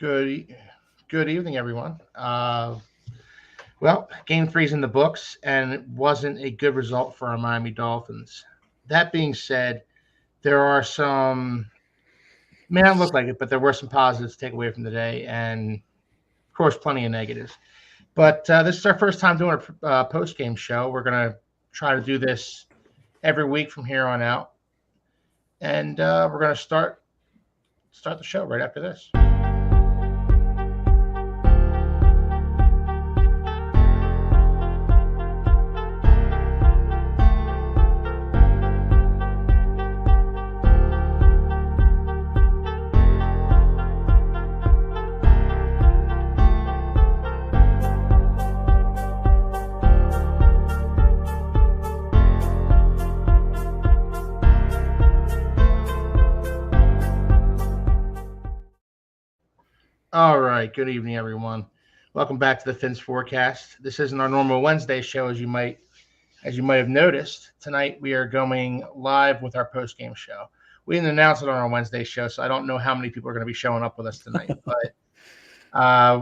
Good evening, everyone. Well, Game Three's in the books, and it wasn't a good result for our Miami Dolphins. That being said, there are some may not look like it, but there were some positives to take away from the day, and of course, plenty of negatives. But this is our first time doing a post game show. We're gonna try to do this every week from here on out, and we're gonna start the show right after this. All right. Good evening, everyone. Welcome back to the Fins Forecast. This isn't our normal Wednesday show, as you might have noticed. Tonight we are going live with our post game show. We didn't announce it on our Wednesday show, so I don't know how many people are going to be showing up with us tonight. But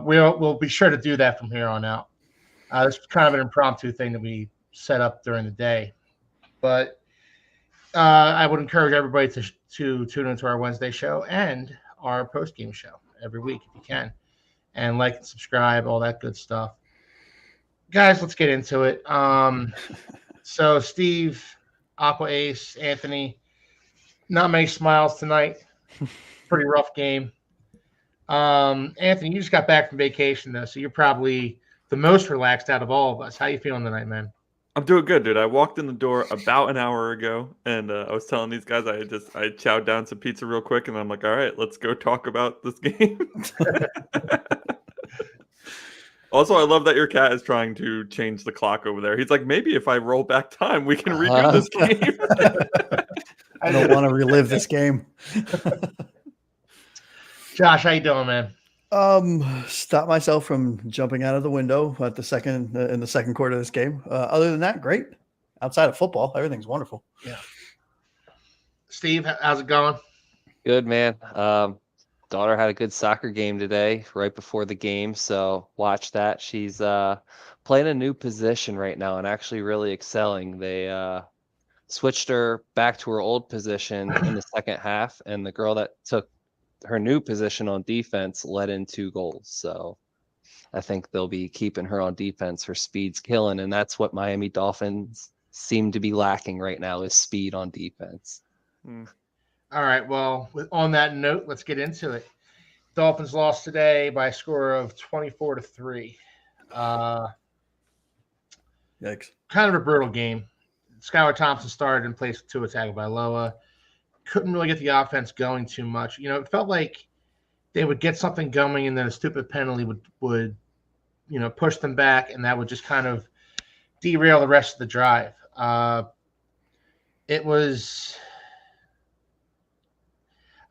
we'll be sure to do that from here on out. This is kind of an impromptu thing that we set up during the day, but I would encourage everybody to tune into our Wednesday show and our post game show every week if you can, and like and subscribe, all that good stuff. Guys, let's get into it. So Steve, Aqua Ace, Anthony, not many smiles tonight. Pretty rough game. Anthony, you just got back from vacation though, so you're probably the most relaxed out of all of us. How you feeling tonight, man? I'm doing good, dude. I walked in the door about an hour ago, and I was telling these guys I chowed down some pizza real quick, and I'm like, all right, let's go talk about this game. Also, I love that your cat is trying to change the clock over there. He's like, maybe if I roll back time, we can redo this game. I don't want to relive this game. Josh, how you doing, man? Stop myself from jumping out of the window at in the second quarter of this game. Other than that, great. Outside of football, everything's wonderful. Yeah. Steve, how's it going? Good, man. Daughter had a good soccer game today, right before the game, so watch that. She's playing a new position right now and actually really excelling. They switched her back to her old position in the second half, and the girl that took her new position on defense led in 2 goals. So I think they'll be keeping her on defense. Her speed's killing, and that's what Miami Dolphins seem to be lacking right now is speed on defense. All right. Well, on that note, let's get into it. Dolphins lost today by a score of 24-3. Yikes. Kind of a brutal game. Skylar Thompson started in place of Tua Tagovailoa. Couldn't really get the offense going too much. You know, it felt like they would get something going, and then a stupid penalty would push them back, and that would just kind of derail the rest of the drive. It was,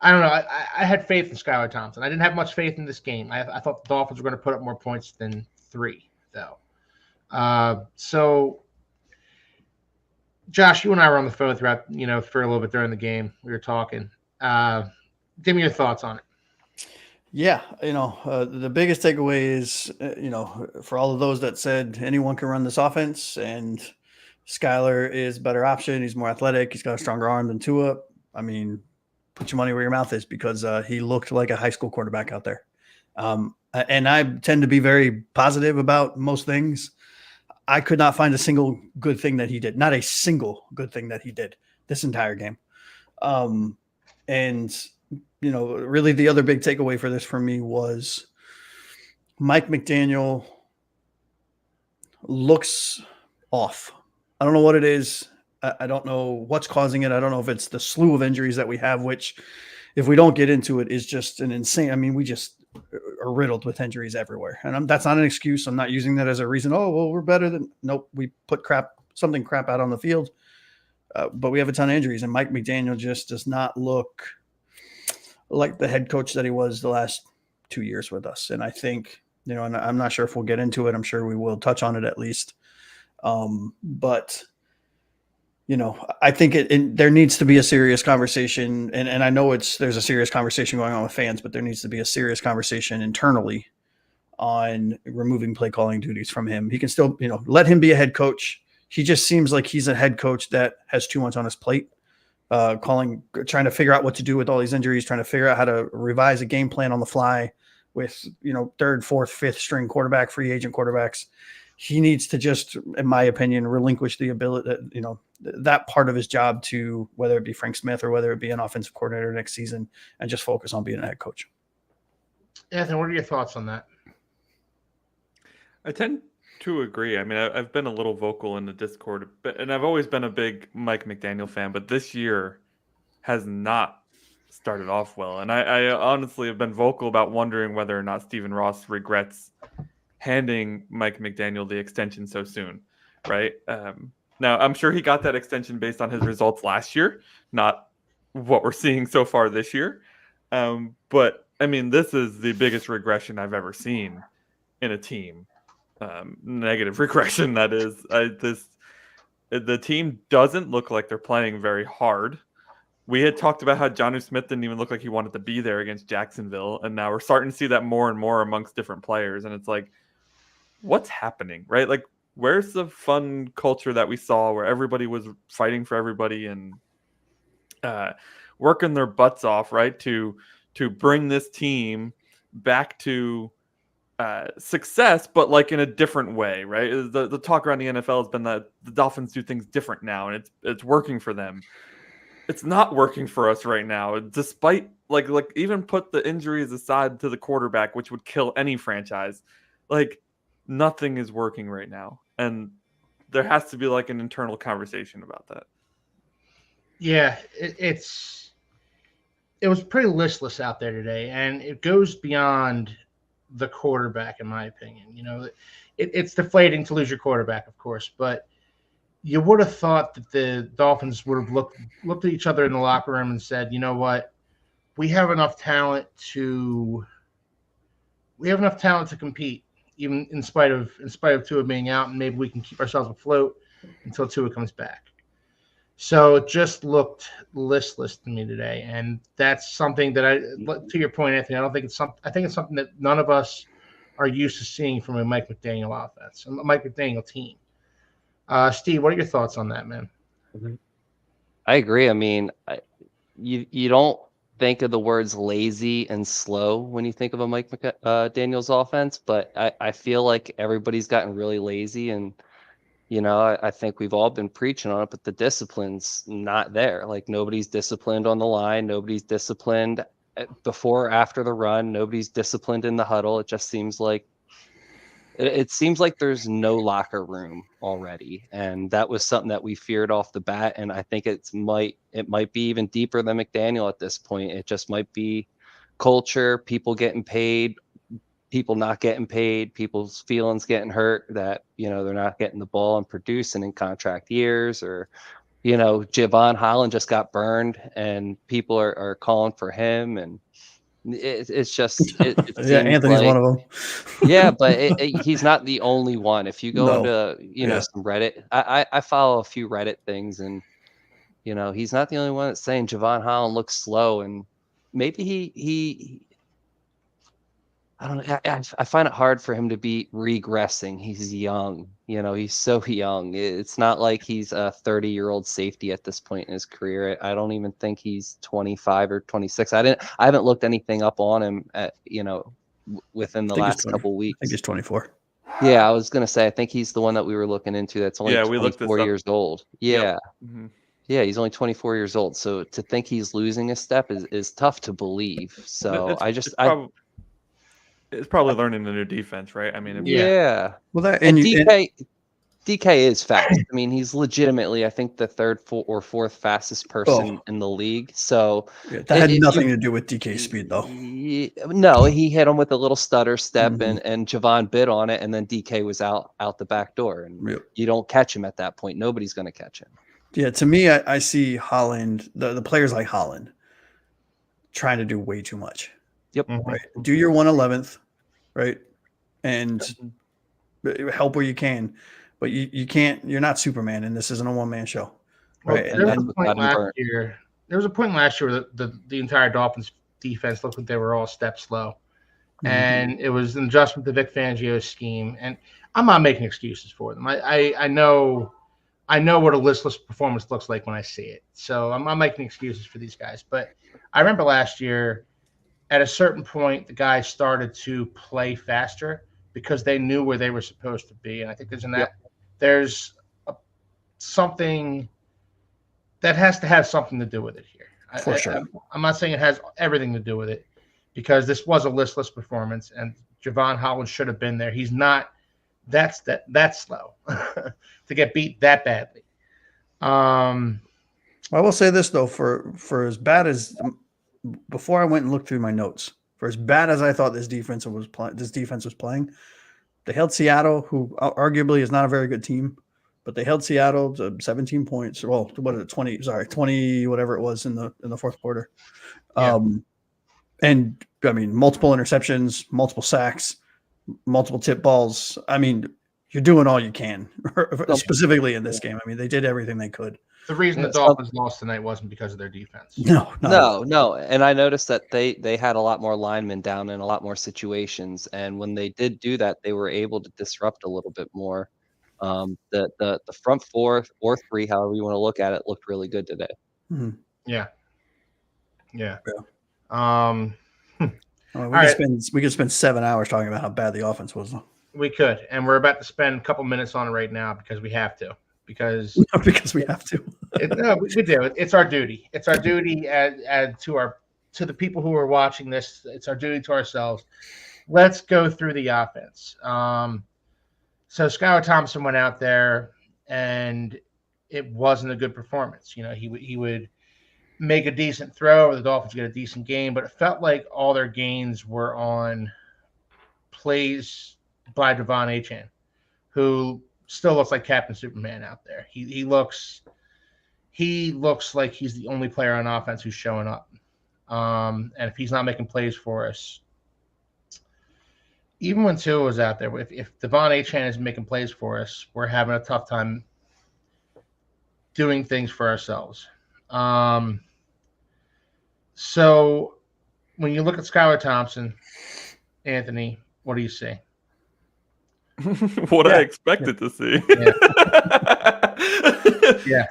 I don't know. I had faith in Skylar Thompson. I didn't have much faith in this game. I thought the Dolphins were going to put up more points than 3, though. So, Josh, you and I were on the phone throughout, for a little bit during the game. We were talking. Give me your thoughts on it. Yeah, the biggest takeaway is, for all of those that said anyone can run this offense and Skylar is a better option. He's more athletic. He's got a stronger arm than Tua. I mean, put your money where your mouth is because he looked like a high school quarterback out there. And I tend to be very positive about most things. I could not find a single good thing that he did. Not a single good thing that he did this entire game. And, really the other big takeaway for this for me was Mike McDaniel looks off. I don't know what it is. I don't know what's causing it. I don't know if it's the slew of injuries that we have, which if we don't get into it is just an insane. I mean, we just are riddled with injuries everywhere. And that's not an excuse. I'm not using that as a reason. Oh, well, we're better than – nope. We put something crap out on the field. But we have a ton of injuries. And Mike McDaniel just does not look like the head coach that he was the last 2 years with us. And I think, and I'm not sure if we'll get into it. I'm sure we will touch on it at least. But I think there needs to be a serious conversation, and I know there's a serious conversation going on with fans, but there needs to be a serious conversation internally on removing play calling duties from him. He can still, let him be a head coach. He just seems like he's a head coach that has too much on his plate. Trying to figure out what to do with all these injuries, trying to figure out how to revise a game plan on the fly with, third, fourth, fifth string quarterback, free agent quarterbacks. He needs to just, in my opinion, relinquish the ability, that part of his job to whether it be Frank Smith or whether it be an offensive coordinator next season, and just focus on being a head coach. Anthony, what are your thoughts on that? I tend to agree. I mean, I've been a little vocal in the Discord, and I've always been a big Mike McDaniel fan, but this year has not started off well. And I honestly have been vocal about wondering whether or not Stephen Ross regrets handing Mike McDaniel the extension so soon, right? Now, I'm sure he got that extension based on his results last year, not what we're seeing so far this year. But, I mean, this is the biggest regression I've ever seen in a team. Negative regression, that is. The team doesn't look like they're playing very hard. We had talked about how Jonnu Smith didn't even look like he wanted to be there against Jacksonville, and now we're starting to see that more and more amongst different players, and it's like, what's happening, right? Like, where's the fun culture that we saw where everybody was fighting for everybody and working their butts off, right, to bring this team back to success, but like in a different way, right? The talk around the NFL has been that the Dolphins do things different now, and it's working for them. It's not working for us right now, despite like even put the injuries aside to the quarterback, which would kill any franchise. Like, nothing is working right now, and there has to be like an internal conversation about that. Yeah, it was pretty listless out there today, and it goes beyond the quarterback, in my opinion. It's deflating to lose your quarterback, of course, but you would have thought that the Dolphins would have looked at each other in the locker room and said, you know what, we have enough talent to compete, even in spite of Tua being out, and maybe we can keep ourselves afloat until Tua comes back. So it just looked listless to me today, and that's something that to your point, Anthony, I think it's something that none of us are used to seeing from a Mike McDaniel offense, a Mike McDaniel team. Steve, what are your thoughts on that, man? I agree. I mean, you don't think of the words lazy and slow when you think of a Mike McDaniel's offense, but I feel like everybody's gotten really lazy, and I think we've all been preaching on it, but the discipline's not there. Like, nobody's disciplined on the line. Nobody's disciplined before or after the run. Nobody's disciplined in the huddle. It just seems like there's no locker room already. And that was something that we feared off the bat. And I think it might be even deeper than McDaniel at this point. It just might be culture, people getting paid, people not getting paid, people's feelings getting hurt that, they're not getting the ball and producing in contract years, or, Javon Holland just got burned and people are calling for him. And it's just, yeah, Anthony's one of them. Yeah, but he's not the only one. If you go into, some Reddit, I follow a few Reddit things, and, he's not the only one that's saying Javon Holland looks slow, and maybe he I don't know. I find it hard for him to be regressing. He's young, he's so young. It's not like he's a 30-year-old safety at this point in his career. I don't even think he's 25 or 26. I haven't looked anything up on him within the last couple weeks. I think he's 24. Yeah, I was going to say, I think he's the one that we were looking into that's only 24 years old. Yeah. Yep. Mm-hmm. Yeah, he's only 24 years old. So to think he's losing a step is tough to believe. So it's probably learning the new defense, right? I mean, yeah. Well, that and DK is fast. I mean, he's legitimately, I think, the third or fourth fastest person in the league. So that had nothing to do with DK's speed, though. No, he hit him with a little stutter step, and Javon bit on it, and then DK was out the back door, and you don't catch him at that point. Nobody's going to catch him. Yeah, to me, I see Holland, the players like Holland, trying to do way too much. Yep. Right. Do your 1/11th, right, and help where you can, but you can't. You're not Superman, and this isn't a one-man show. Well, Right. there was And a point got him last burnt. year. There was a point last year where the entire Dolphins defense looked like they were all steps slow, and it was an adjustment to Vic Fangio's scheme. And I'm not making excuses for them. I know what a listless performance looks like when I see it. So I'm not making excuses for these guys. But I remember last year, at a certain point, the guys started to play faster because they knew where they were supposed to be. And I think there's something that has to have something to do with it here. For sure. I'm not saying it has everything to do with it, because this was a listless performance, and Javon Holland should have been there. He's not that slow to get beat that badly. I will say this though, for as bad as, before I went and looked through my notes, for as bad as I thought this defense was playing, they held Seattle, who arguably is not a very good team, but they held Seattle to 17 points. Well, what is it, 20, whatever it was in the fourth quarter. Yeah. And I mean, multiple interceptions, multiple sacks, multiple tip balls. I mean, you're doing all you can, specifically in this game. I mean, they did everything they could. The reason the Dolphins lost tonight wasn't because of their defense. No. And I noticed that they had a lot more linemen down in a lot more situations, and when they did do that, they were able to disrupt a little bit more. The front four or three, however you want to look at it, looked really good today. Mm-hmm. Yeah. We could spend 7 hours talking about how bad the offense was. We could, and we're about to spend a couple minutes on it right now because we have to. Because we have to. No, we do. It's our duty. It's our duty to the people who are watching this. It's our duty to ourselves. Let's go through the offense. So Skylar Thompson went out there, and it wasn't a good performance. You know, he would make a decent throw, or the Dolphins get a decent game, but it felt like all their gains were on plays by Devon Achane, who still looks like Captain Superman out there. He looks like he's the only player on offense who's showing up. And if he's not making plays for us, even when Tua was out there, if Devon Achane is making plays for us, we're having a tough time doing things for ourselves. So when you look at Skylar Thompson, Anthony, what do you see? What I expected to see. Yeah.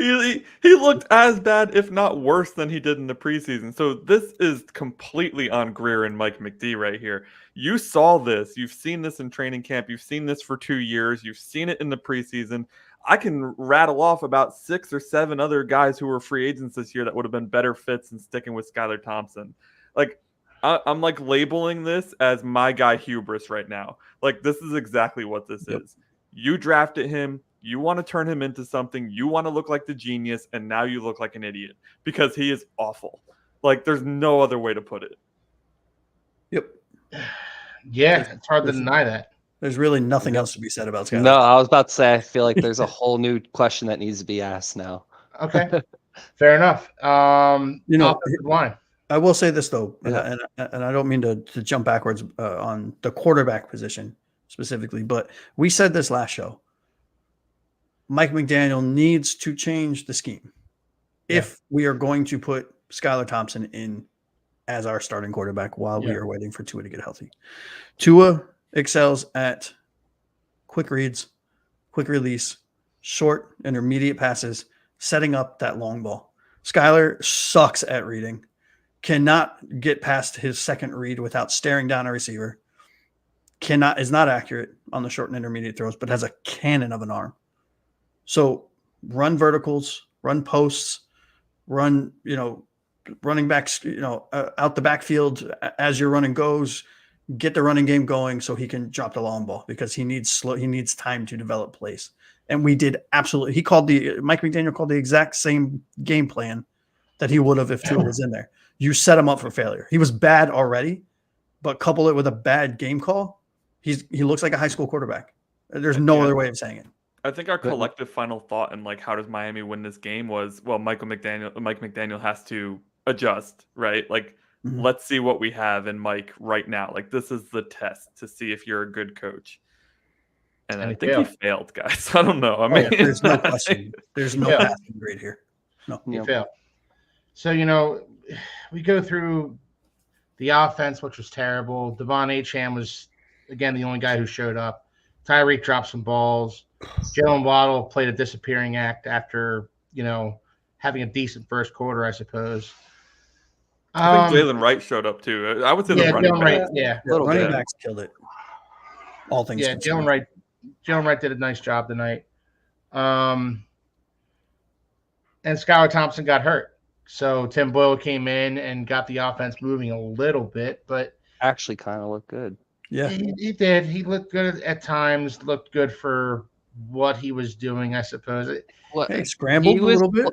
He looked as bad, if not worse, than he did in the preseason. So this is completely on Greer and Mike McD right here. You saw this. You've seen this in training camp. You've seen this for 2 years. You've seen it in the preseason. I can rattle off about 6 or 7 other guys who were free agents this year that would have been better fits than sticking with Skylar Thompson. Like, I'm like labeling this as my guy hubris right now. Like, this is exactly what this is. You drafted him. You want to turn him into something. You want to look like the genius, and now you look like an idiot because he is awful. Like, there's no other way to put it. Yep. Yeah, it's hard to deny that. There's really nothing else to be said about Skylar. No, I was about to say, I feel like there's a whole new question that needs to be asked now. Okay, fair enough. Offensive line. I will say this though, and I don't mean to jump backwards on the quarterback position specifically, but we said this last show. Mike McDaniel needs to change the scheme if we are going to put Skylar Thompson in as our starting quarterback while we are waiting for Tua to get healthy. Tua excels at quick reads, quick release, short, intermediate passes, setting up that long ball. Skylar sucks at reading, cannot get past his second read without staring down a receiver, is not accurate on the short and intermediate throws, but has a cannon of an arm. So run verticals, run posts, running backs, out the backfield as your running goes, get the running game going so he can drop the long ball because he needs time to develop plays. And we did absolutely. Mike McDaniel called the exact same game plan that he would have if Tua was in there. You set him up for failure. He was bad already, but couple it with a bad game call, he looks like a high school quarterback. There's no other way of saying it. I think our collective final thought and like how does Miami win this game was, well, Mike McDaniel has to adjust, right? Like, let's see what we have in Mike right now. Like, this is the test to see if you're a good coach. And I think he failed, guys. I don't know. I mean, there's no question. There's no passing grade here. No. He Yep. failed. So, we go through the offense, which was terrible. Devon Acham was, again, the only guy who showed up. Tyreek dropped some balls. Jalen Waddle played a disappearing act after, having a decent first quarter, I suppose. I think Jalen Wright showed up too. I would say the running Jalen back. Wright, yeah. Little Running bit. backs killed it. All things Yeah, considered. Jalen Wright did a nice job tonight. And Skylar Thompson got hurt. So Tim Boyle came in and got the offense moving a little bit, but Actually, kind of looked good. Yeah. he did. He looked good at times, looked good for what he was doing, I suppose. What Hey, scrambled a little bit.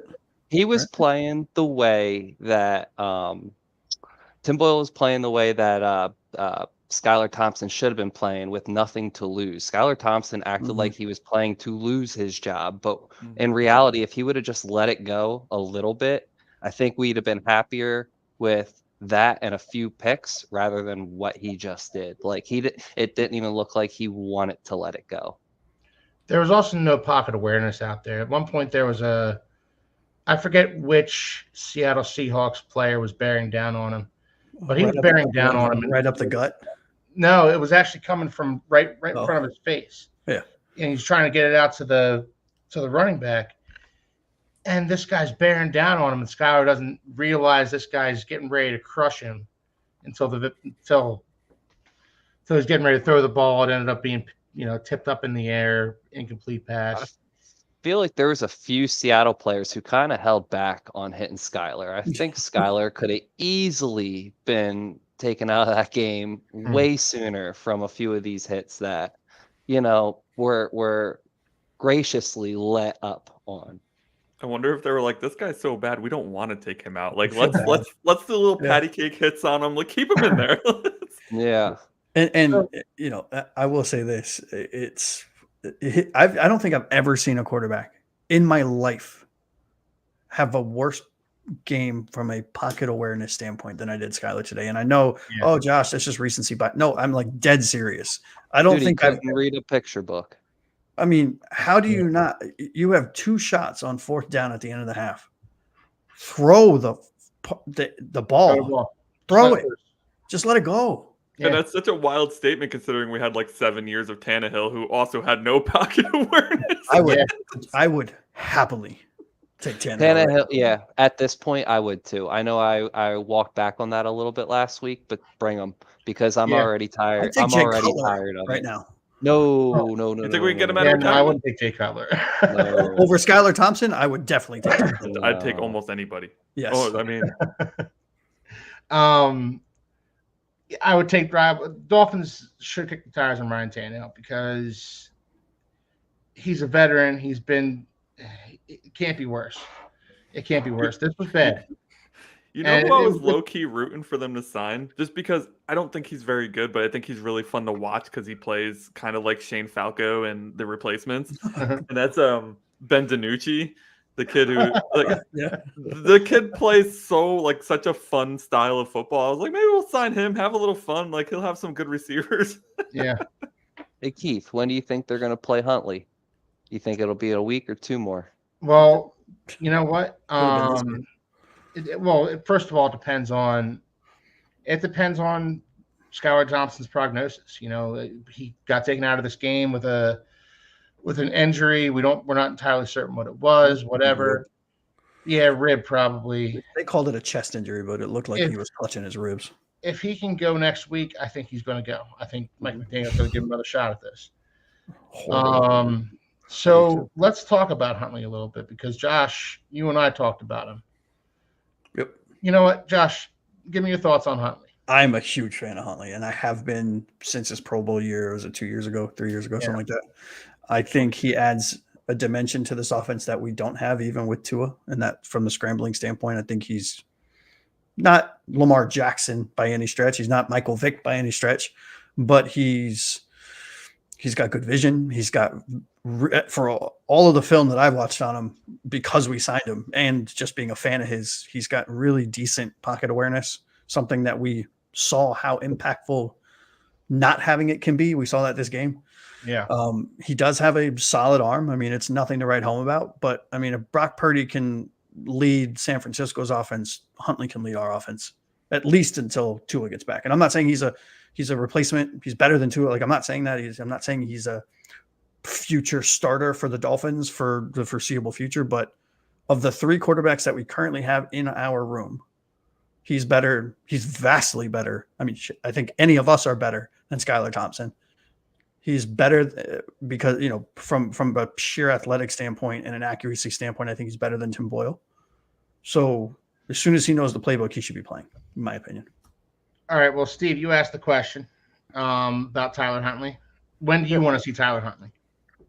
He was playing the way that Tim Boyle was playing the way that Skylar Thompson should have been playing, with nothing to lose. Skylar Thompson acted like he was playing to lose his job, but in reality, if he would have just let it go a little bit, I think we'd have been happier with that and a few picks rather than what he just did. Like it didn't even look like he wanted to let it go. There was also no pocket awareness out there. At one point, there was I forget which Seattle Seahawks player was bearing down on him, but he was bearing down on him. Right up the gut. No, it was actually coming from right in front of his face. Yeah. And he's trying to get it out to the running back. And this guy's bearing down on him, and Skylar doesn't realize this guy's getting ready to crush him until he's getting ready to throw the ball. It ended up being, tipped up in the air, incomplete pass. I feel like there was a few Seattle players who kind of held back on hitting Skylar. I think Skylar could have easily been taken out of that game way sooner from a few of these hits that, were graciously let up on. I wonder if they were like, this guy's so bad, we don't want to take him out. Like, let's do little patty cake hits on him. Like, keep him in there. Yeah. And I will say this: I don't think I've ever seen a quarterback in my life have a worse game from a pocket awareness standpoint than I did Skylar today. And I know, oh, Josh, that's just recency bias. No, I'm like dead serious. I don't think I can read a picture book. I mean, how do you not? You have 2 shots on 4th down at the end of the half. Throw the ball. Throw it. Just let it go. And that's such a wild statement considering we had like 7 years of Tannehill, who also had no pocket awareness. I would happily take Tannehill. Tannehill, yeah. At this point, I would too. I know I walked back on that a little bit last week, but bring them because I'm already tired. I'm already tired of right it. now. You think we can get him out of I wouldn't take Jay Cutler. Over Skylar Thompson, I would definitely take him. I'd take almost anybody. Yes. Oh, I mean, I would take Dolphins should kick the tires on Ryan Tannehill because he's a veteran. It can't be worse. It can't be worse. This was bad. You know who I was low-key rooting for them to sign? Just because I don't think he's very good, but I think he's really fun to watch because he plays kind of like Shane Falco and The Replacements. And that's Ben DiNucci, the kid who the kid plays such a fun style of football. I was like, maybe we'll sign him, have a little fun. Like he'll have some good receivers. Yeah. Hey Keith, when do you think they're gonna play Huntley? You think it'll be a week or 2 more? Well, you know what? First of all, it depends on Skylar Thompson's prognosis. He got taken out of this game with an injury. We're not entirely certain what it was. Whatever. Yeah, rib probably. They called it a chest injury, but it looked like he was clutching his ribs. If he can go next week, I think he's going to go. I think Mike McDaniel's going to give him another shot at this. So let's talk about Huntley a little bit because Josh, you and I talked about him. Yep. You know what, Josh? Give me your thoughts on Huntley. I'm a huge fan of Huntley, and I have been since his Pro Bowl year. Was it 2 years ago, 3 years ago, something like that? I think he adds a dimension to this offense that we don't have even with Tua, and that from the scrambling standpoint, I think he's not Lamar Jackson by any stretch. He's not Michael Vick by any stretch, but he's got good vision. He's got, for all of the film that I've watched on him, because we signed him and just being a fan of his, he's got really decent pocket awareness, something that we saw how impactful not having it can be. We saw that this game. Yeah. He does have a solid arm. I mean, it's nothing to write home about, but I mean, if Brock Purdy can lead San Francisco's offense, Huntley can lead our offense at least until Tua gets back. And I'm not saying he's a replacement. He's better than Tua. Like, I'm not saying that. I'm not saying he's a future starter for the Dolphins for the foreseeable future. But of the 3 quarterbacks that we currently have in our room, he's better. He's vastly better. I mean, I think any of us are better than Skylar Thompson. He's better because, from a sheer athletic standpoint and an accuracy standpoint, I think he's better than Tim Boyle. So as soon as he knows the playbook, he should be playing, in my opinion. All right. Well, Steve, you asked the question about Tyler Huntley. When do you want to see Tyler Huntley?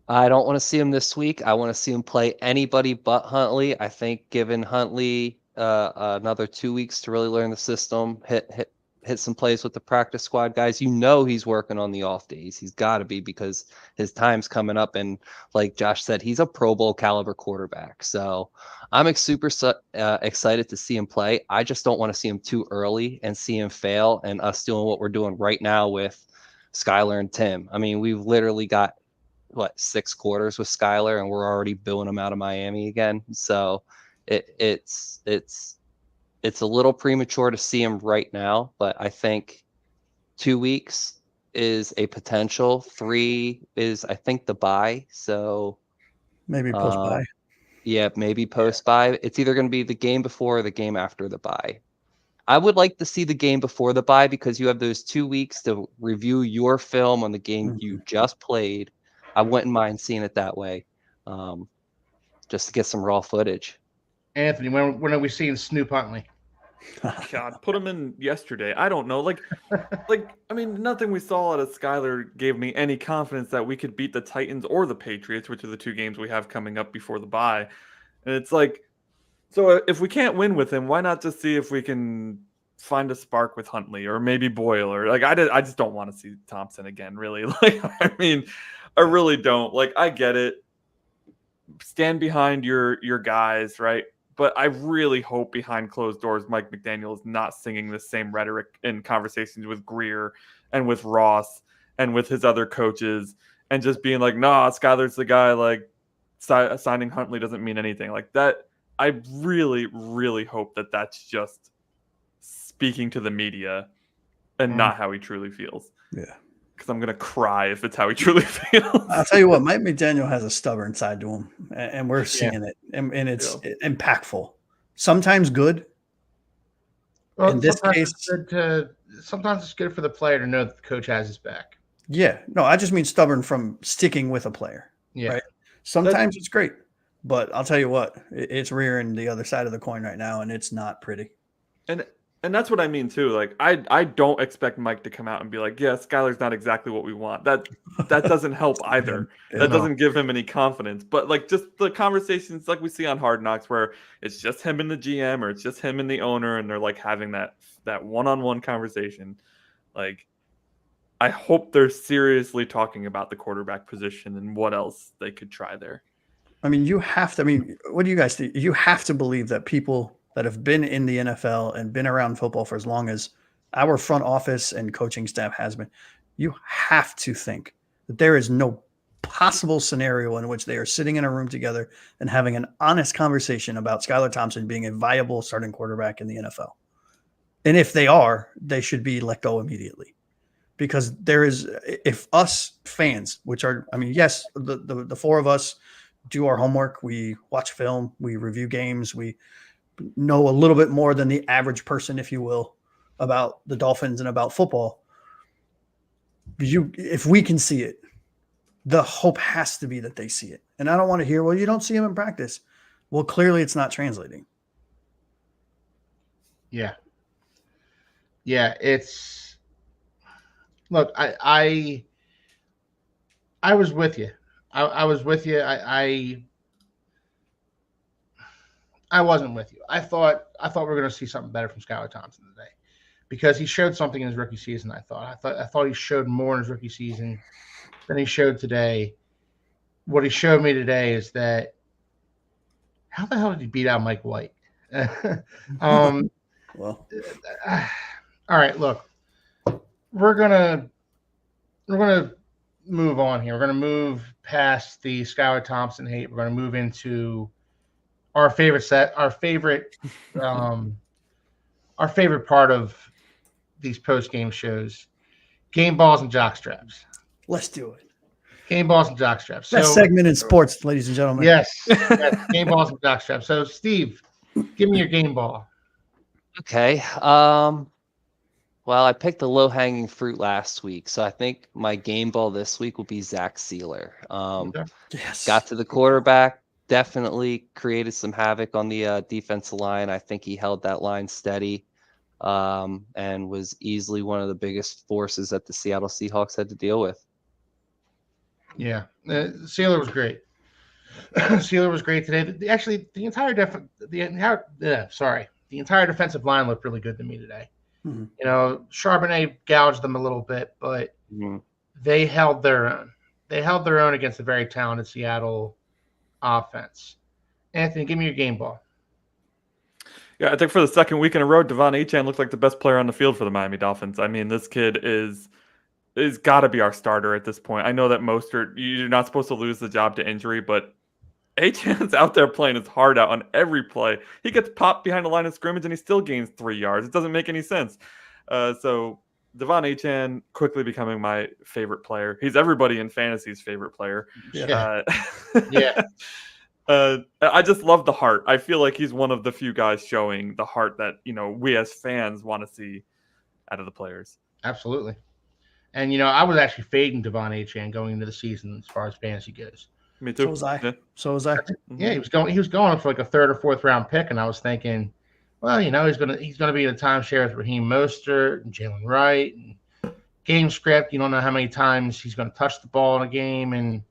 I don't want to see him this week. I want to see him play anybody but Huntley. I think giving Huntley another 2 weeks to really learn the system, hit some plays with the practice squad guys. He's working on the off days. He's got to be, because his time's coming up. And like Josh said, he's a Pro Bowl caliber quarterback. So I'm super excited to see him play. I just don't want to see him too early and see him fail and us doing what we're doing right now with Skylar and Tim. I mean, we've literally got 6 quarters with Skylar and we're already booing him out of Miami again. So it's a little premature to see him right now, but I think 2 weeks is a potential. 3 is, I think, the bye. So maybe post bye. Yeah, maybe post bye. It's either going to be the game before or the game after the bye. I would like to see the game before the bye because you have those 2 weeks to review your film on the game you just played. I wouldn't mind seeing it that way, just to get some raw footage. Anthony, when are we seeing Snoop Huntley? God, put him in yesterday. I don't know. I mean, nothing we saw out of Skylar gave me any confidence that we could beat the Titans or the Patriots, which are the 2 games we have coming up before the bye. And it's like, so if we can't win with him, why not just see if we can find a spark with Huntley or maybe Boyle? Or I just don't want to see Thompson again, really. I mean, I really don't. I get it. Stand behind your guys, right? But I really hope behind closed doors, Mike McDaniel is not singing the same rhetoric in conversations with Greer and with Ross and with his other coaches and just being like, nah, Skylar's the guy, signing Huntley doesn't mean anything like that. I really, really hope that that's just speaking to the media and not how he truly feels. Yeah. Because I'm going to cry if it's how he truly feels. I'll tell you what, Mike McDaniel has a stubborn side to him, and we're seeing it, and it's impactful. Sometimes good. Well, in this case, sometimes it's good for the player to know that the coach has his back. Yeah. No, I just mean stubborn from sticking with a player. Yeah. Right? Sometimes it's great, but I'll tell you what, it's rearing the other side of the coin right now, and it's not pretty. And that's what I mean too. I don't expect Mike to come out and be like, yeah, Skylar's not exactly what we want. That doesn't help either. That doesn't give him any confidence. But just the conversations like we see on Hard Knocks where it's just him and the GM or it's just him and the owner and they're having that one-on-one conversation. I hope they're seriously talking about the quarterback position and what else they could try there. I mean, what do you guys think? You have to believe that people that have been in the NFL and been around football for as long as our front office and coaching staff has been, you have to think that there is no possible scenario in which they are sitting in a room together and having an honest conversation about Skylar Thompson being a viable starting quarterback in the NFL. And if they are, they should be let go immediately. Because if us fans, which are, yes, the 4 of us do our homework, we watch film, we review games, we know a little bit more than the average person, if you will, about the Dolphins and about football. If we can see it, the hope has to be that they see it. And I don't want to hear, well, you don't see him in practice. Well, clearly it's not translating. Yeah. Yeah. Look, I was with you. I was with you. I wasn't with you. I thought we were going to see something better from Skylar Thompson today because he showed something in his rookie season. I thought he showed more in his rookie season than he showed today. What he showed me today is that how the hell did he beat out Mike White? Well, all right. Look, we're gonna move on here. We're gonna move past the Skylar Thompson hate. We're gonna move into our favorite part of these post game shows: game balls and jock straps. Let's do it. Game balls and jock straps. Best segment in sports, ladies and gentlemen. Yes, game balls and jock straps. So, Steve, give me your game ball. Okay. Well, I picked the low-hanging fruit last week, so I think my game ball this week will be Zach Sealer. Okay. Yes. Got to the quarterback, definitely created some havoc on the defensive line. I think he held that line steady, and was easily one of the biggest forces that the Seattle Seahawks had to deal with. Yeah, Sealer was great. Sealer was great today. The entire defensive line looked really good to me today. Mm-hmm. You know, Charbonnet gouged them a little bit, but they held their own. They held their own against a very talented Seattle offense. Anthony, give me your game ball. Yeah, I think for the second week in a row, Devon Achane looked like the best player on the field for the Miami Dolphins. I mean, this kid is got to be our starter at this point. I know that Mostert, you're not supposed to lose the job to injury, but Achane's out there playing his heart out on every play. He gets popped behind the line of scrimmage and he still gains 3 yards. It doesn't make any sense. So Devon Achane quickly becoming my favorite player. He's everybody in fantasy's favorite player. Yeah. Yeah. I just love the heart. I feel like he's one of the few guys showing the heart that, we as fans want to see out of the players. Absolutely. And, I was actually fading Devon Achane going into the season as far as fantasy goes. Me too. So was I. Yeah. So was I. Yeah, he was going for like a third or fourth round pick, and I was thinking, well, he's gonna be in a timeshare with Raheem Mostert and Jalen Wright and game script. You don't know how many times he's gonna touch the ball in a game, and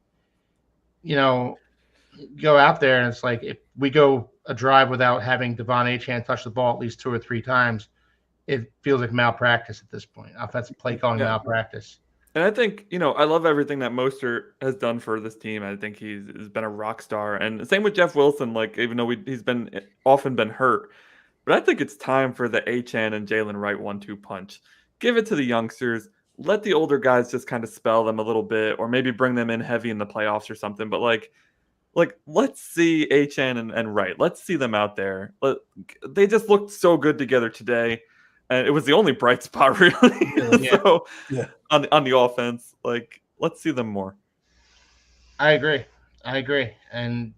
go out there and it's like if we go a drive without having Devon Achane touch the ball at least 2 or 3 times, it feels like malpractice at this point. Offensive play calling malpractice. And I think, I love everything that Mostert has done for this team. I think he's been a rock star. And same with Jeff Wilson, even though he's often been hurt. But I think it's time for the Achane and Jalen Wright 1-2 punch. Give it to the youngsters. Let the older guys just kind of spell them a little bit, or maybe bring them in heavy in the playoffs or something. But let's see Achane and Wright. Let's see them out there. They just looked so good together today. And it was the only bright spot, really. So, on the offense, let's see them more. I agree, and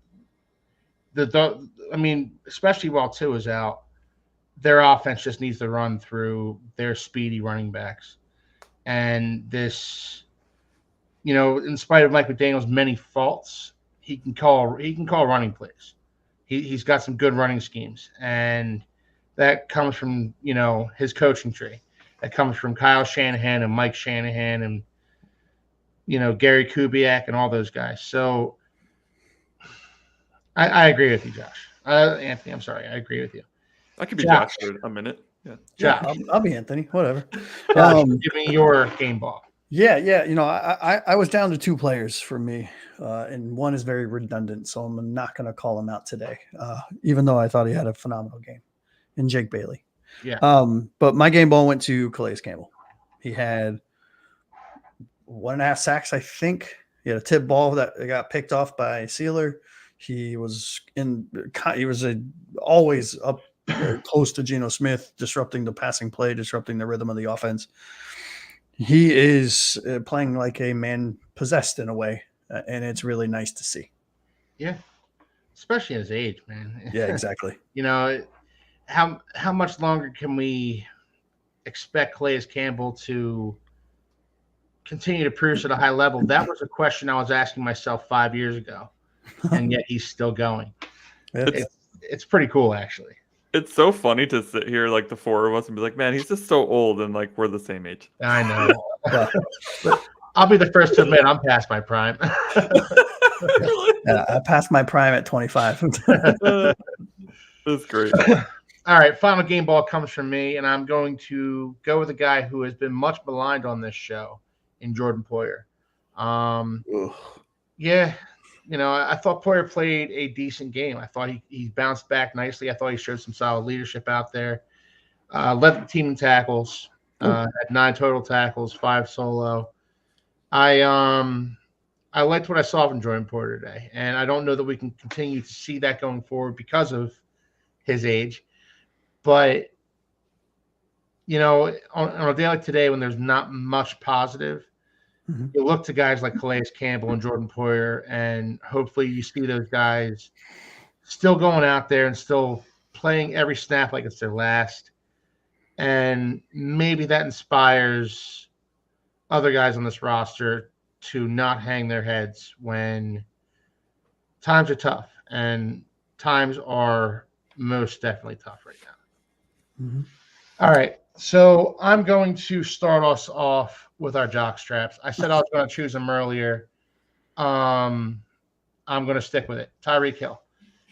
especially while Tua is out, their offense just needs to run through their speedy running backs, and this, in spite of Mike McDaniel's many faults, he can call running plays. He's got some good running schemes, and that comes from, his coaching tree. That comes from Kyle Shanahan and Mike Shanahan and, Gary Kubiak and all those guys. So I agree with you, Josh. Anthony, I'm sorry. I agree with you. I could be Josh for a minute. Yeah. Yeah, I'll be Anthony. Whatever. Josh, give me your game ball. Yeah. I was down to 2 players for me, and one is very redundant, so I'm not going to call him out today, even though I thought he had a phenomenal game. And Jake Bailey. Yeah. But my game ball went to Calais Campbell. He had 1.5 sacks, I think. He had a tip ball that got picked off by Sealer. He was always up close to Geno Smith, disrupting the passing play, disrupting the rhythm of the offense. He is playing like a man possessed in a way, and it's really nice to see. Yeah. Especially at his age, man. Yeah, exactly. How much longer can we expect Calais Campbell to continue to produce at a high level? That was a question I was asking myself 5 years ago, and yet he's still going. It's pretty cool, actually. It's so funny to sit here, the 4 of us, and be like, man, he's just so old, and we're the same age. I know. But I'll be the first to admit I'm past my prime. Yeah, I passed my prime at 25. That's great. All right, final game ball comes from me, and I'm going to go with a guy who has been much maligned on this show, in Jordan Poyer. Yeah, I thought Poyer played a decent game. I thought he bounced back nicely. I thought he showed some solid leadership out there. Led the team in tackles, had 9 total tackles, 5 solo. I I liked what I saw from Jordan Porter today, and I don't know that we can continue to see that going forward because of his age. But on a day like today, when there's not much positive, you look to guys like Calais Campbell and Jordan Poyer, and hopefully you see those guys still going out there and still playing every snap like it's their last. And maybe that inspires other guys on this roster to not hang their heads when times are tough. And times are most definitely tough right now. Mm-hmm. All right. So I'm going to start us off with our jock straps. I said I was going to choose them earlier. I'm going to stick with it. Tyreek Hill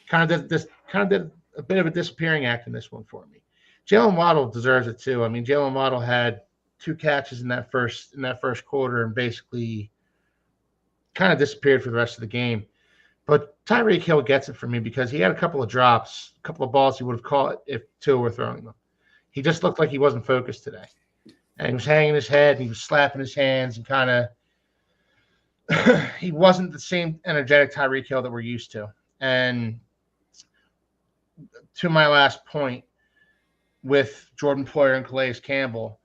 kind of did a bit of a disappearing act in this one for me. Jalen Waddle deserves it too. I mean, Jalen Waddle had 2 catches in that first quarter and basically kind of disappeared for the rest of the game. But Tyreek Hill gets it for me because he had a couple of drops, a couple of balls he would have caught if Tua were throwing them. He just looked like he wasn't focused today. And he was hanging his head and he was slapping his hands and kind of he wasn't the same energetic Tyreek Hill that we're used to. And to my last point with Jordan Poyer and Calais Campbell,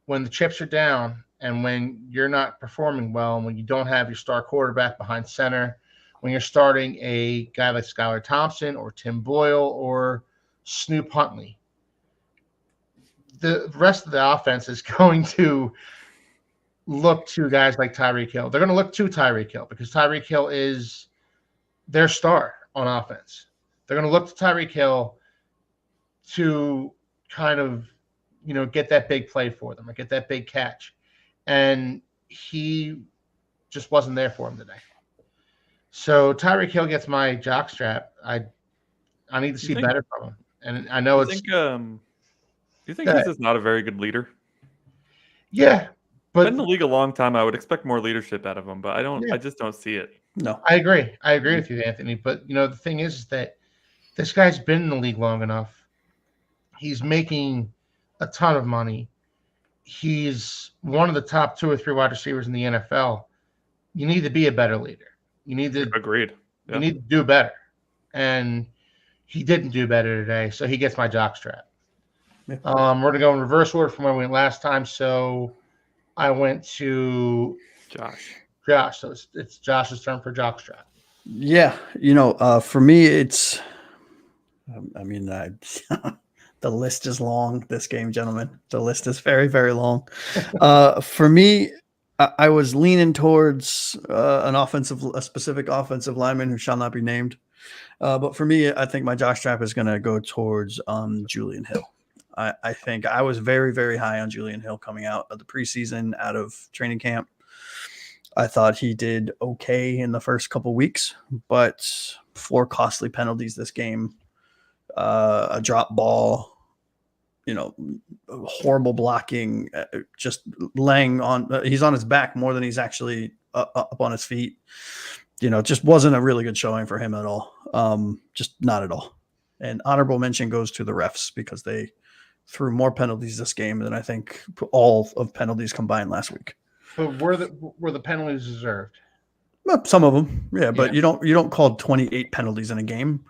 when the chips are down and when you're not performing well and when you don't have your star quarterback behind center, when you're starting a guy like Skylar Thompson or Tim Boyle or Snoop Huntley, the rest of the offense is going to look to guys like Tyreek Hill. They're going to look to Tyreek Hill because Tyreek Hill is their star on offense. They're going to look to Tyreek Hill to kind of, get that big play for them or get that big catch. And he just wasn't there for him today. So Tyreek Hill gets my jock strap. I need to see better from him. And I know Do you think he's just not a very good leader? Yeah, but been in the league a long time. I would expect more leadership out of him, but I just don't see it. No, I agree. I agree with you, Anthony. But the thing is that this guy's been in the league long enough. He's making a ton of money. He's one of the top 2 or 3 wide receivers in the NFL. You need to be a better leader. You need to Agreed. Yeah. You need to do better, and he didn't do better today. So he gets my jock strap. Yeah. We're gonna go in reverse order from where we went last time. So I went to Josh. So it's Josh's turn for jock strap. Yeah, for me, it's. The list is long. This game, gentlemen, the list is very, very long. For me, I was leaning towards a specific offensive lineman who shall not be named. But for me, I think my jock strap is going to go towards Julian Hill. I think I was very, very high on Julian Hill coming out of the preseason, out of training camp. I thought he did okay in the first couple weeks, but 4 costly penalties this game, a drop ball, horrible blocking, just laying on. He's on his back more than he's actually up on his feet. Just wasn't a really good showing for him at all. Just not at all. And honorable mention goes to the refs because they threw more penalties this game than I think all of penalties combined last week. But were the penalties deserved? Well, some of them, yeah. But you don't call 28 penalties in a game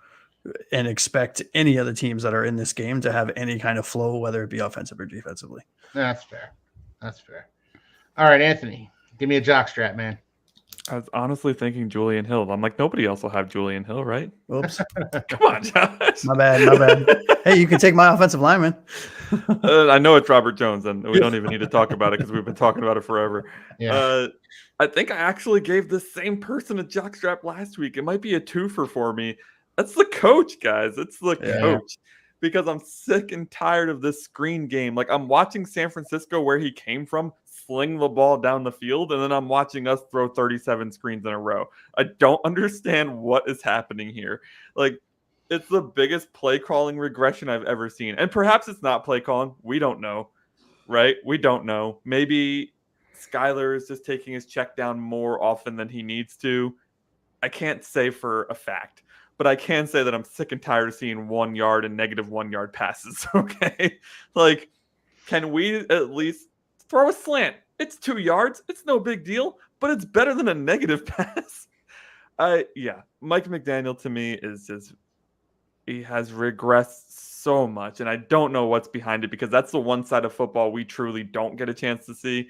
and expect any of the teams that are in this game to have any kind of flow, whether it be offensive or defensively. That's fair. All right, Anthony, give me a jock strap, man. I was honestly thinking Julian Hill. I'm like, nobody else will have Julian Hill, right? Oops. Come on, Josh. My bad. Hey, you can take my offensive lineman. I know it's Robert Jones, and we don't even need to talk about it because we've been talking about it forever. Yeah. I think I actually gave the same person a jockstrap last week. It might be a twofer for me. That's the coach, guys. It's the coach. Because I'm sick and tired of this screen game. Like, I'm watching San Francisco, where he came from, sling the ball down the field, and then I'm watching us throw 37 screens in a row. I don't understand what is happening here. Like, it's the biggest play calling regression I've ever seen. And perhaps it's not play calling. We don't know, right? We don't know. Maybe Skylar is just taking his check down more often than he needs to. I can't say for a fact. But I can say that I'm sick and tired of seeing 1 yard and -1 yard passes, okay? Like, can we at least throw a slant? It's 2 yards. It's no big deal, but it's better than a negative pass. Mike McDaniel to me is just he has regressed so much, and I don't know what's behind it because that's the one side of football we truly don't get a chance to see.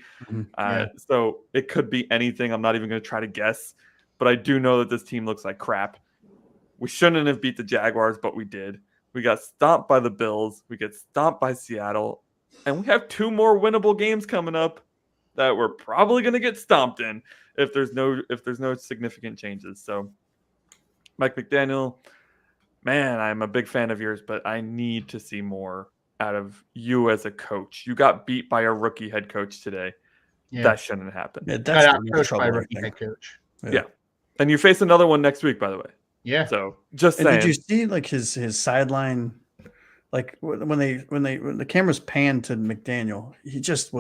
So it could be anything. I'm not even going to try to guess, but I do know that this team looks like crap. We shouldn't have beat the Jaguars, but we did. We got stomped by the Bills. We get stomped by Seattle, and we have 2 more winnable games coming up that we're probably going to get stomped in if there's no significant changes. So, Mike McDaniel, man, I'm a big fan of yours, but I need to see more out of you as a coach. You got beat by a rookie head coach today. Yeah. That shouldn't happen. Yeah, that's Got the outcoached trouble by right rookie there. head coach. Yeah. And you face another one next week, by the way. Yeah. So just And saying. did you see like his sideline, like when the cameras panned to McDaniel, he just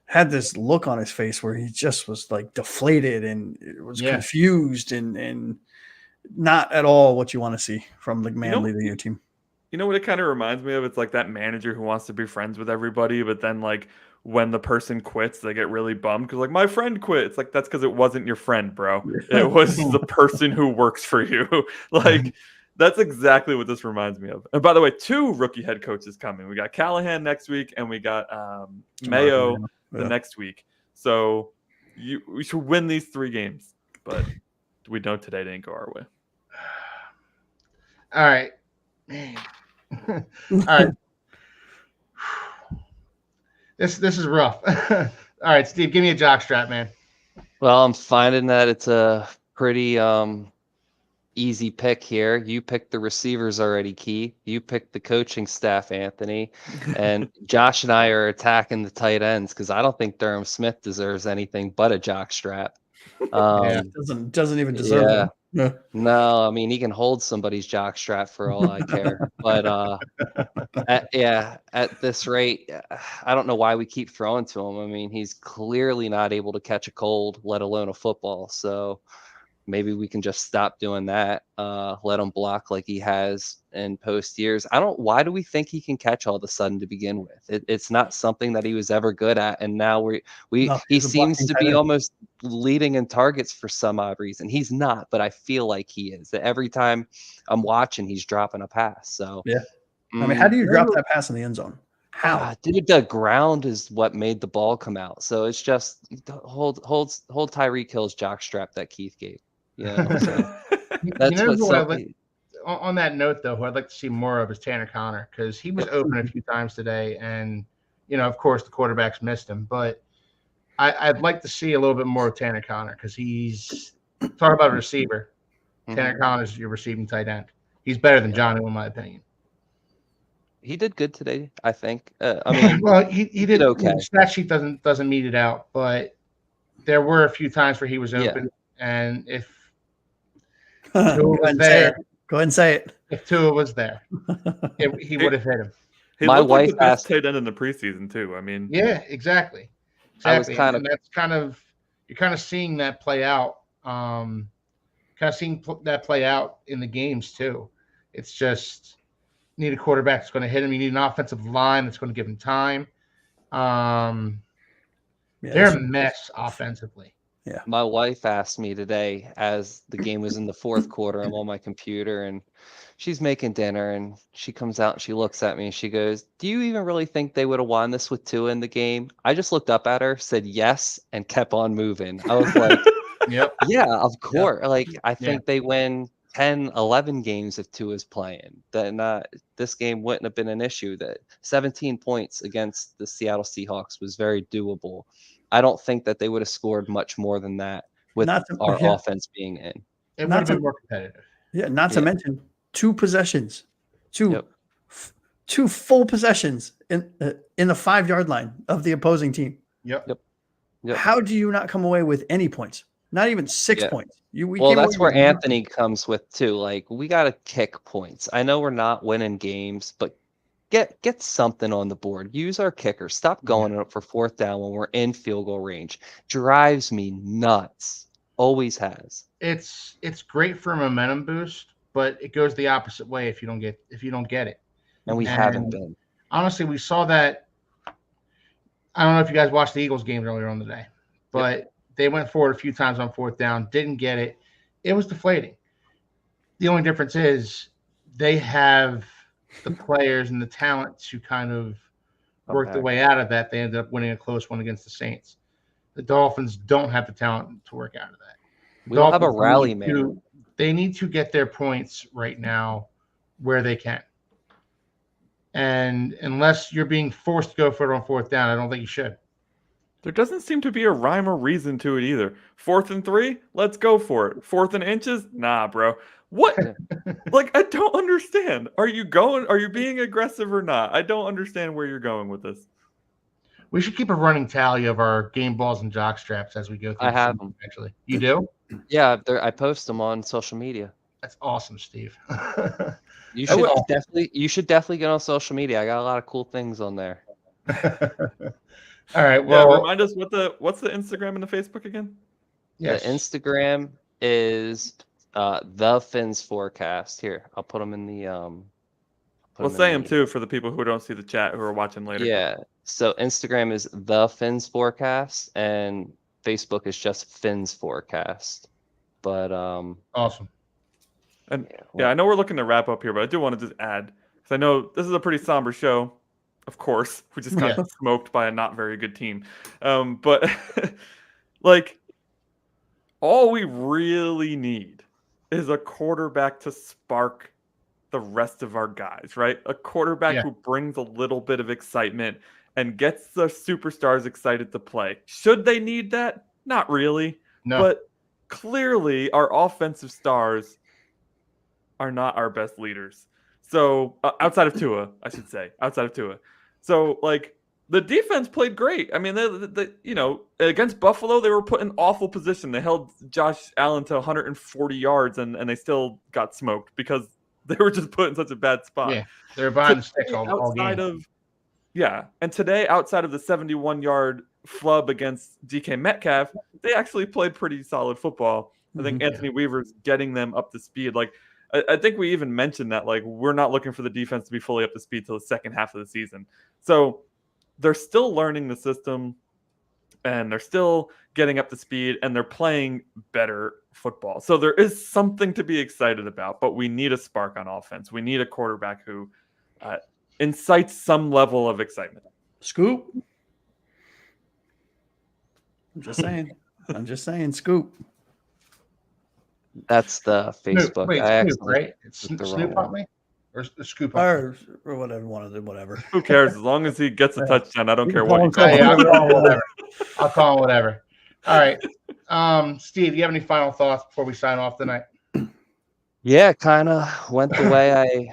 had this look on his face where he just was like deflated and was confused and not at all what you want to see from the man leading your team. You know what it kind of reminds me of? It's like that manager who wants to be friends with everybody, but then like when the person quits, they get really bummed because like my friend quit. It's like that's because it wasn't your friend, bro. It was the person who works for you. Like that's exactly what this reminds me of. And by the way, 2 rookie head coaches coming. We got Callahan next week, and we got Mayo the next week. So we should win these 3 games, but we know today didn't go our way. All right, man. All right. This is rough. All right, Steve, give me a jock strap, man. Well, I'm finding that it's a pretty easy pick here. You picked the receivers already, Key. You picked the coaching staff, Anthony. And Josh and I are attacking the tight ends because I don't think Durham Smith deserves anything but a jock strap. Doesn't even deserve it. No, I mean he can hold somebody's jock strap for all I care. But at this rate, I don't know why we keep throwing to him. I mean, he's clearly not able to catch a cold, let alone a football. So maybe we can just stop doing that. Let him block like he has in post years. Why do we think he can catch all of a sudden to begin with? It's not something that he was ever good at. And now he seems to be almost leading in targets for some odd reason. He's not, but I feel like he is. That every time I'm watching, he's dropping a pass. So yeah. I mean, how do you drop that pass in the end zone? How? Dude, the ground is what made the ball come out. So it's just hold Tyreek Hill's jock strap that Keith gave. Yeah, so that's on that note, though, who I'd like to see more of is Tanner Connor because he was open a few times today, and of course, the quarterbacks missed him. But I'd like to see a little bit more of Tanner Connor because he's talking about a receiver. Tanner Connor's your receiving tight end. He's better than Jonnu, in my opinion. He did good today, I think. I mean, well, he did okay. The stat sheet doesn't meet it out, but there were a few times where he was open, and if Tua was there, go ahead and say it. If Tua was there, he would have hit him. He looked like the best tight end in the preseason too. I mean, yeah, exactly. And that's you're kind of seeing that play out. Kind of seeing that play out in the games too. It's just you need a quarterback that's going to hit him. You need an offensive line that's going to give him time. They're a mess offensively. Yeah. My wife asked me today as the game was in the 4th quarter. I'm on my computer and she's making dinner and she comes out and she looks at me and she goes, "Do you even really think they would have won this with Tua in the game?" I just looked up at her, said yes, and kept on moving. I was like, "Yep, yeah, of course." Yep. Like I think they win 10, 11 games if Tua's playing. Then this game wouldn't have been an issue. That 17 points against the Seattle Seahawks was very doable. I don't think that they would have scored much more than that with our offense being in. It would have been more competitive. Yeah, not to mention 2 possessions, two full possessions in the 5-yard line of the opposing team. Yep. How do you not come away with any points? Not even 6 points. That's where Anthony comes with too. Like we got to kick points. I know we're not winning games, but get something on the board. Use our kicker. Stop going up for 4th down when we're in field goal range. Drives me nuts. Always has. It's great for a momentum boost, but it goes the opposite way if you don't get it. And we haven't been. Honestly, we saw that I don't know if you guys watched the Eagles game earlier on the day, but they went forward a few times on fourth down, didn't get it. It was deflating. The only difference is they have the players and the talent to kind of work their way out of that. They ended up winning a close one against the Saints. The Dolphins don't have the talent to work out of that. We don't have a rally man. They need to get their points right now where they can. And unless you're being forced to go for it on fourth down, I don't think you should. There doesn't seem to be a rhyme or reason to it either. 4th and 3, let's go for it. 4th and inches, nah, bro. What? Like, I don't understand. Are you being aggressive or not? I don't understand where you're going with this. We should keep a running tally of our game balls and jock straps as we go through. I have them. Actually, you do? Yeah, I post them on social media. That's awesome, Steve. You should definitely get on social media. I got a lot of cool things on there. All right. Well, yeah, remind us what's the Instagram and the Facebook again? Yes. The Instagram is the Fins Forecast. Here, I'll put them in the We'll say them too for the people who don't see the chat who are watching later. Yeah. So Instagram is the Fins Forecast and Facebook is just Fins Forecast. But awesome. And yeah, I know we're looking to wrap up here, but I do want to just add, because I know this is a pretty somber show, of course. We just got smoked by a not very good team. But like, all we really need is a quarterback to spark the rest of our guys, right? A quarterback who brings a little bit of excitement and gets the superstars excited to play. Should they need that? Not really. No. But clearly, our offensive stars are not our best leaders. So outside of Tua, I should say, outside of Tua. So like the defense played great. I mean, they against Buffalo, they were put in awful position. They held Josh Allen to 140 yards and they still got smoked because they were just put in such a bad spot. Yeah, they're behind the sticks all game. And today, outside of the 71-yard flub against DK Metcalf, they actually played pretty solid football. I think Anthony Weaver's getting them up to speed. Like, I think we even mentioned that, like, we're not looking for the defense to be fully up to speed till the second half of the season. So they're still learning the system and they're still getting up to speed and they're playing better football. So there is something to be excited about, but we need a spark on offense. We need a quarterback who incites some level of excitement. Scoop. I'm just saying, Scoop. That's the Facebook. Wait, Scoop, right? It's Snoop on me? Or Scoop on or whatever, whatever. Who cares? As long as he gets a touchdown, I don't care what he calls. I'll call him whatever. All right. Steve, do you have any final thoughts before we sign off tonight? Yeah, kind of went the way I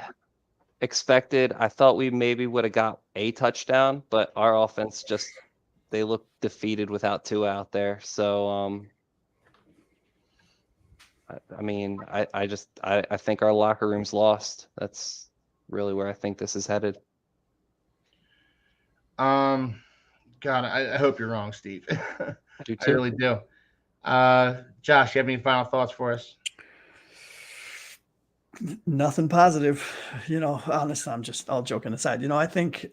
expected. I thought we maybe would have got a touchdown, but our offense they look defeated without Tua out there. So I mean, I think our locker room's lost. That's really where I think this is headed. God, I hope you're wrong, Steve. I do too. I really do. Josh, you have any final thoughts for us? Nothing positive. Honestly, I'm just all joking aside. I think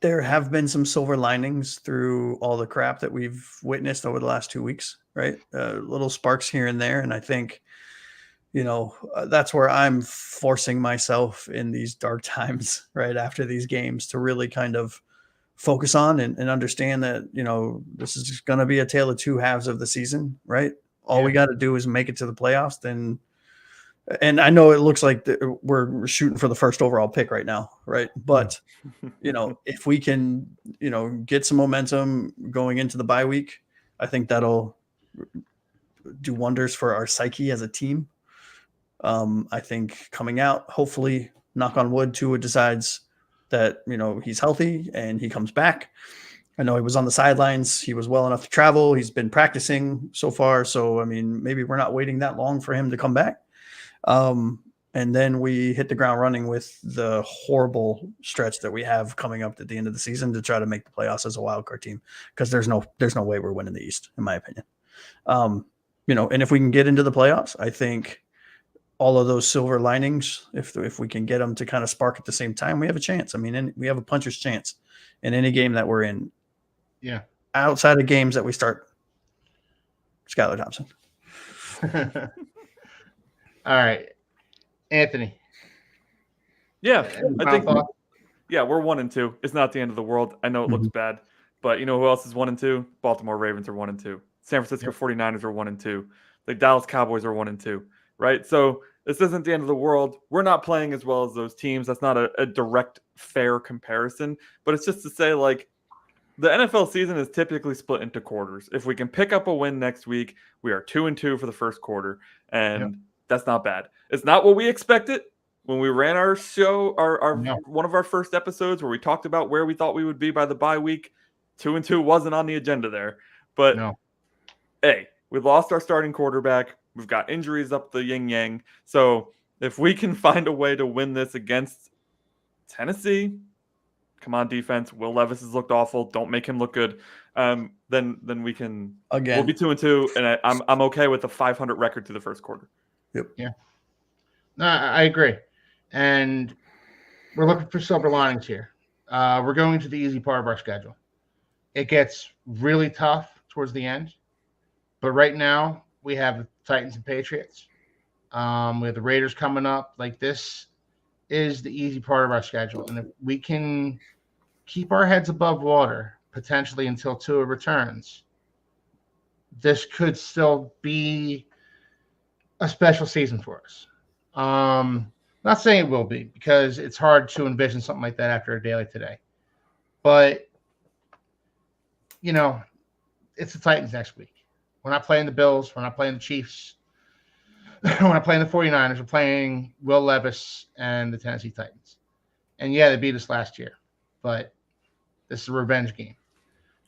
there have been some silver linings through all the crap that we've witnessed over the last 2 weeks, right? Little sparks here and there. And I think, that's where I'm forcing myself in these dark times, right after these games, to really kind of focus on and understand that, this is going to be a tale of two halves of the season, right? All we got to do is make it to the playoffs. And I know it looks like we're shooting for the first overall pick right now, right? But, if we can, get some momentum going into the bye week, I think that'll do wonders for our psyche as a team. I think coming out, hopefully, knock on wood, Tua decides that, he's healthy and he comes back. I know he was on the sidelines. He was well enough to travel. He's been practicing so far. So, I mean, maybe we're not waiting that long for him to come back. And then we hit the ground running with the horrible stretch that we have coming up at the end of the season to try to make the playoffs as a wild card team, because there's no way we're winning the East, in my opinion. And if we can get into the playoffs, I think all of those silver linings, if we can get them to kind of spark at the same time, we have a chance. I mean, we have a puncher's chance in any game that we're in. Yeah. Outside of games that we start, Skylar Thompson. All right, Anthony. Yeah, Any I final think thoughts? yeah, we're 1-2. It's not the end of the world. I know it looks bad, but you know who else is 1-2? Baltimore Ravens are 1-2. San Francisco 49ers are 1-2. The Dallas Cowboys are 1-2. Right? So this isn't the end of the world. We're not playing as well as those teams. That's not a direct, fair comparison. But it's just to say, like, the NFL season is typically split into quarters. If we can pick up a win next week, we are 2-2 for the first quarter, and that's not bad. It's not what we expected when we ran our show, one of our first episodes where we talked about where we thought we would be by the bye week. 2-2 wasn't on the agenda there, but hey, we lost our starting quarterback. We've got injuries up the yin yang. So if we can find a way to win this against Tennessee, come on, defense. Will Levis has looked awful. Don't make him look good. Then we can again. We'll be 2-2, and I'm okay with a 500 record through the first quarter. Yep. Yeah. No, I agree, and we're looking for silver linings here. We're going to the easy part of our schedule. It gets really tough towards the end, but right now we have the Titans and Patriots. We have the Raiders coming up. Like, this is the easy part of our schedule, and if we can keep our heads above water potentially until Tua returns, this could still be a special season for us. Not saying it will be, because it's hard to envision something like that after a day like today, but you know, it's the Titans next week. We're not playing the Bills. We're not playing the Chiefs. We're not playing the 49ers. We're playing Will Levis and the Tennessee Titans. And yeah, they beat us last year, but this is a revenge game.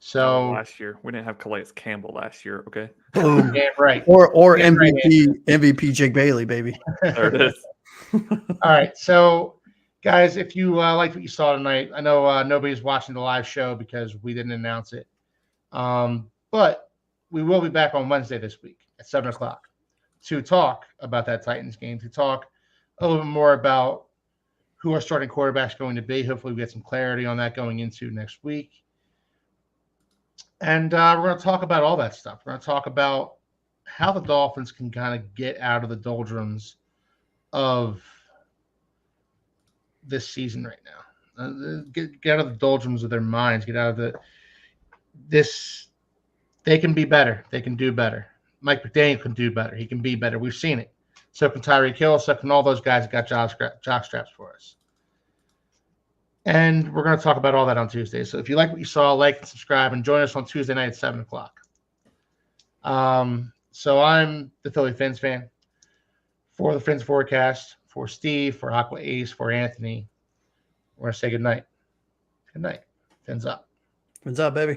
So last year we didn't have Calais Campbell last year. Okay. Boom. Damn right. Or Damn MVP Jake Bailey, baby. There it is. All right. So, guys, if you liked what you saw tonight, I know nobody's watching the live show because we didn't announce it. But we will be back on Wednesday this week at 7:00 to talk about that Titans game, to talk a little bit more about who our starting quarterback's going to be. Hopefully we get some clarity on that going into next week. And we're going to talk about all that stuff. We're going to talk about how the Dolphins can kind of get out of the doldrums of this season right now. Get out of the doldrums of their minds. Get out of this. They can be better. They can do better. Mike McDaniel can do better. He can be better. We've seen it. So can Tyreek Hill. So can all those guys that got jock straps for us. And we're going to talk about all that on Tuesday. So if you like what you saw, like and subscribe, and join us on Tuesday night at 7:00. So I'm the Philly Fins fan. For the Fins Forecast, for Steve, for Aqua Ace, for Anthony, we're going to say good night. Good night. Fins up. Fins up, baby.